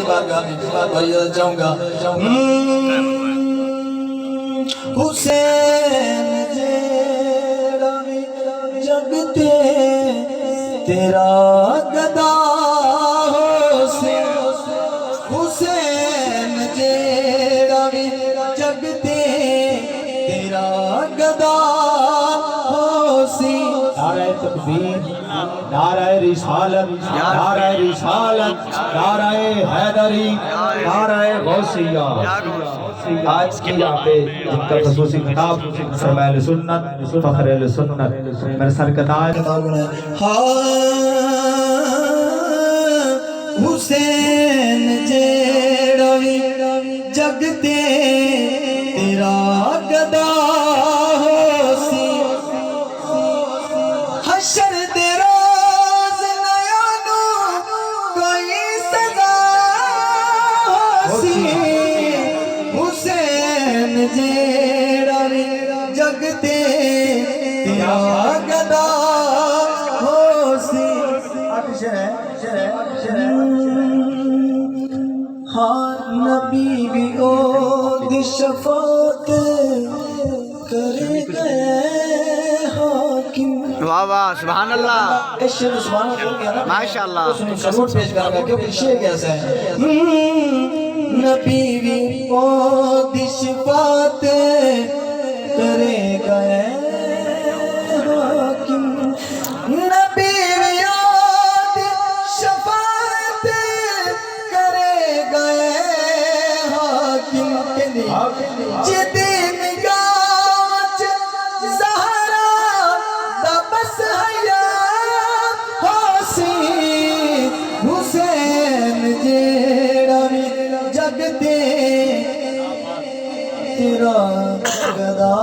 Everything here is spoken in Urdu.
بارگاہ میں عرض چاہوں گا حسین جیڑا بھی جگ تے تیرا گدا ہو سی حسین جیڑا بھی جگ تے تیرا گدا ہو سی نعرہ تکبیر، نعرہ رسالت، نعرہ رسالت، نعرہ حیدری، نعرہ غوثیہ۔ آج کی یہاں پہ جن کا خصوصی خطاب سرمایہ اہل سنت، فخر اہل سنت میرے سر کا تاج حسین جیڑا بھی جگ تے تیرا گدا ہو سی حشر دے روز نیانو کوئی سزا ہو سی حسین جیڑا بھی جگ تے تیرا گدا ہو سی ہاں نبی بھی او دی شفاعت کرے گئے حاکم واہ واہ سبحان اللہ اس شعر سبحان اللہ ہو گیا نا ماشاءاللہ سلوٹ پیش کرا گا کیونکہ شعر کیسا ہے نبی بھی او دی شفاعت کرے گئے حاکم نبی بھی او دی شفاعت کرے گئے حاکم جدی نگاہ وچ زہرا دا بس حیا ہو سی حسین جیڑا بھی جگ تے تیرا گدا